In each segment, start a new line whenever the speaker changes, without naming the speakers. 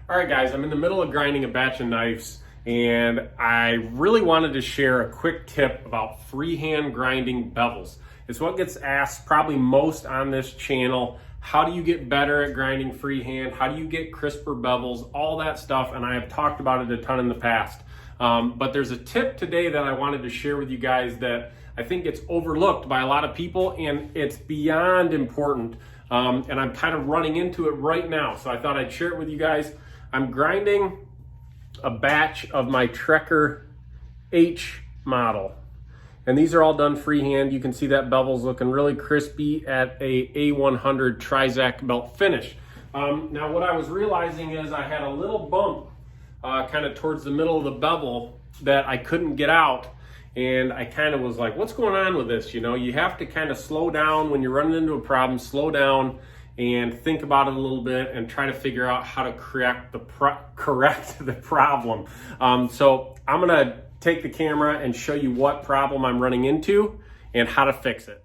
All right, guys, I'm in the middle of grinding a batch of knives, and I really wanted to share a quick tip about freehand grinding bevels. It's what gets asked probably most on this channel. How do you get better at grinding freehand? How do you get crisper bevels? All that stuff, and I have talked about it a ton in the past. But there's a tip today that I wanted to share with you guys that I think gets overlooked by a lot of people, and it's beyond important. And I'm kind of running into it right now, so I thought I'd share it with you guys. I'm grinding a batch of my Trekker H model, and these are all done freehand. You can see that bevel's looking really crispy at a A100 Trizac belt finish. Now what I was realizing is I had a little bump kind of towards the middle of the bevel that I couldn't get out, and I kind of was like, what's going on with this? You know, you have to kind of slow down when you're running into a problem, slow down and think about it a little bit and try to figure out how to correct the problem. So I'm gonna take the camera and show you what problem I'm running into and how to fix it.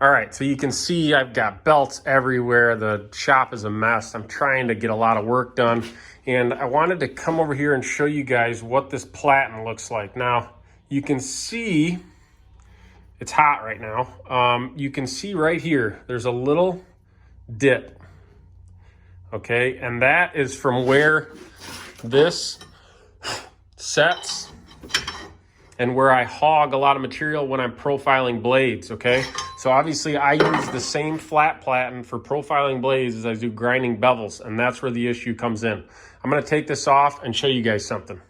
All right, so you can see I've got belts everywhere. The shop is a mess. I'm trying to get a lot of work done, and I wanted to come over here and show you guys what this platen looks like. Now, you can see it's hot right now. You can see right here, there's a little dip, okay? And that is from where this sets and where I hog a lot of material when I'm profiling blades, okay? So obviously I use the same flat platen for profiling blades as I do grinding bevels, and that's where the issue comes in. I'm gonna take this off and show you guys something.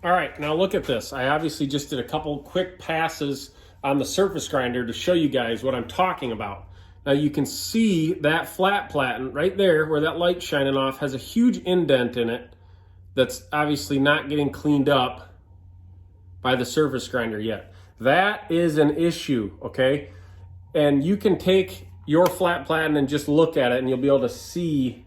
All right, now look at this. I obviously just did a couple quick passes on the surface grinder to show you guys what I'm talking about. Now you can see that flat platen right there where that light's shining off has a huge indent in it that's obviously not getting cleaned up by the surface grinder yet. That is an issue, okay? And you can take your flat platen and just look at it and you'll be able to see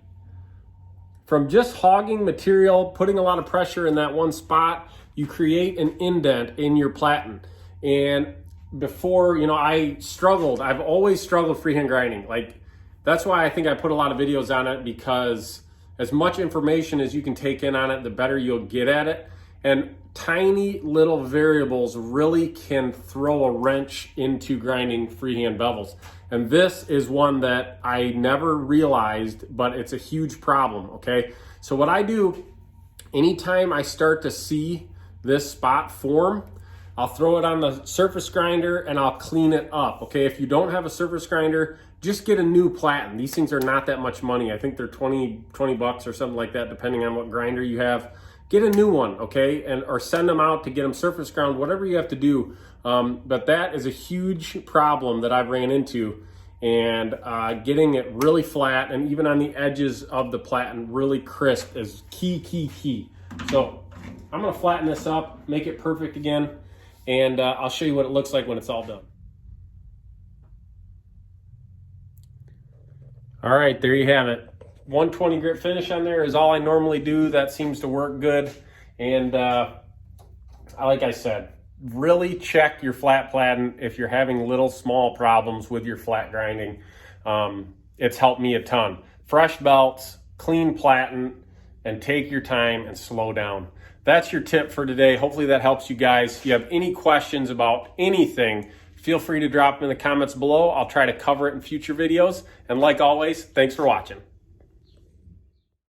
from just hogging material, putting a lot of pressure in that one spot, you create an indent in your platen. And before, you know, I've always struggled freehand grinding. Like, that's why I think I put a lot of videos on it, because as much information as you can take in on it, the better you'll get at it. And tiny little variables really can throw a wrench into grinding freehand bevels. And this is one that I never realized, but it's a huge problem, okay? So what I do, anytime I start to see this spot form, I'll throw it on the surface grinder and I'll clean it up, okay? If you don't have a surface grinder, just get a new platen. These things are not that much money. I think they're 20 bucks or something like that, depending on what grinder you have. Get a new one, okay? Or send them out to get them surface ground, whatever you have to do. But that is a huge problem that I've ran into, and getting it really flat and even on the edges of the platen really crisp is key. So I'm gonna flatten this up, make it perfect again, and I'll show you what it looks like when it's all done. All right, there you have it. 120 grit finish on there is all I normally do. That seems to work good. And like I said, really check your flat platen if you're having little small problems with your flat grinding. It's helped me a ton. Fresh belts, clean platen, and take your time and slow down. That's your tip for today. Hopefully that helps you guys. If you have any questions about anything, feel free to drop them in the comments below. I'll try to cover it in future videos. And like always, thanks for watching.